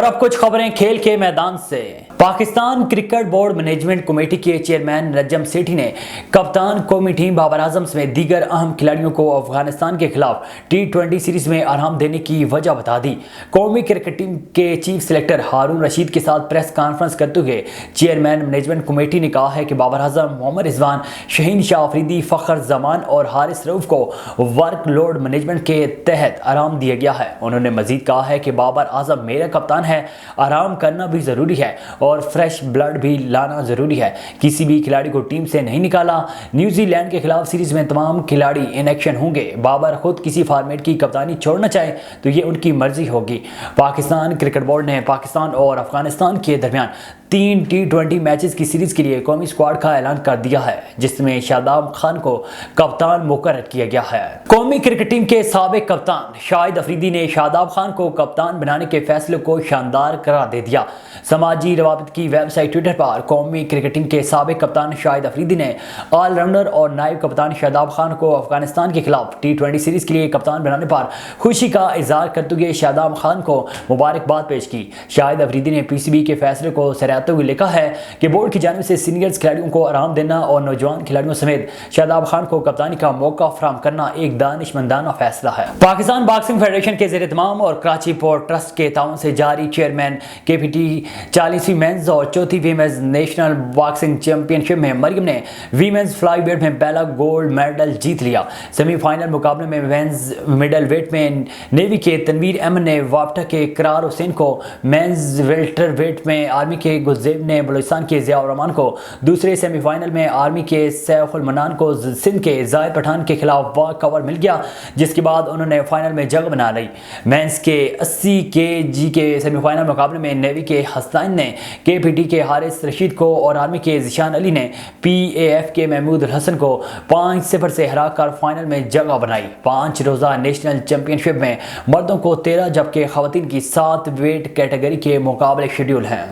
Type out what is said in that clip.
اور اب کچھ خبریں کھیل کے میدان سے۔ Pakistan cricket board management committee کے چیئرمین نجم سیٹھی نے کپتان قومی ٹیم بابر اعظم سمیت دیگر اہم کھلاڑیوں کو افغانستان کے خلاف T20 سیریز میں آرام دینے کی وجہ بتا دی۔ قومی کرکٹ ٹیم کے چیف سلیکٹر ہارون رشید کے ساتھ پریس کانفرنس کرتے ہوئے چیئرمین مینجمنٹ کمیٹی نے کہا ہے کہ بابر اعظم، محمد رضوان، شہین شاہ آفریدی، فخر زمان اور حارث رؤف کو ورک لوڈ مینجمنٹ کے تحت آرام دیا گیا ہے۔ انہوں نے مزید کہا ہے کہ بابر اعظم میرا کپتان ہے، آرام کرنا بھی ضروری ہے اور فریش بلڈ بھی لانا ضروری ہے۔ کسی بھی کھلاڑی کو ٹیم سے نہیں نکالا۔ نیوزی لینڈ کے خلاف سیریز میں تمام کھلاڑی ان ایکشن ہوں گے۔ بابر خود کسی فارمیٹ کی کپتانی چھوڑنا چاہے تو یہ ان کی مرضی ہوگی۔ پاکستان کرکٹ بورڈ نے پاکستان اور افغانستان کے درمیان 3 T20 میچز کی سیریز کے لیے قومی اسکواڈ کا اعلان کر دیا ہے، جس میں شاداب خان کو کپتان مقرر کیا گیا ہے۔ قومی کرکٹ ٹیم کے سابق کپتان شاہد افریدی نے شاداب خان کو کپتان بنانے کے فیصلے کو شاندار قرار دے دیا۔ سماجی روابط کی ویب سائٹ ٹویٹر پر قومی کرکٹ ٹیم کے سابق کپتان شاہد افریدی نے آل راؤنڈر اور نائب کپتان شاداب خان کو افغانستان کے خلاف T20 سیریز کے لیے کپتان بنانے پر خوشی کا اظہار کرتے ہوئے شاداب خان کو مبارکباد پیش کی۔ شاہد افریدی نے PCB کے فیصلے کو سراہتے ہوئے لکھا ہے کہ بورڈ کی جانب سے سینئرز کھلاڑیوں کو آرام دینا اور نوجوان کھلاڑیوں سمیت شاداب خان کو کپتانی کا موقع فراہم کرنا ایک دانشمندانہ فیصلہ ہے۔ پاکستان باکسنگ فیڈریشن کے زیر اہتمام اور کراچی پورٹ ٹرسٹ کے تعاون سے جاری چیئرمین KPT 40ویں مینز اور 4تھی ویمنز نیشنل باکسنگ چیمپئن شپ میں مریم نے ویمنز فلائی ویٹ میں پہلا گولڈ میڈل جیت لیا۔ سیمی فائنل مقابلے میں ویمنز مڈل ویٹ میں نیوی کے تنویر احمد نے وابٹا کے قرار حسین کو، مینز ویلٹر ویٹ میں آرمی کے گلزیب نے بلوچستان کے ضیاء الرحمان کو، دوسرے سیمی فائنل میں آرمی کے سیف المنان کو سندھ کے زاہد پٹھان کے خلاف واک کور مل گیا، جس کے بعد انہوں نے فائنل میں جگہ بنا لی۔ مینز کے 80 kg کے سیمی فائنل مقابلے میں نیوی کے حسنین نے KPT کے حارث رشید کو اور آرمی کے ذیشان علی نے PAF کے محمود الحسن کو 5-0 سے ہرا کر فائنل میں جگہ بنائی۔ 5 روزہ نیشنل چیمپئن شپ میں مردوں کو 13 جبکہ خواتین کی 7 ویٹ کیٹیگری کے مقابلے شیڈول ہیں۔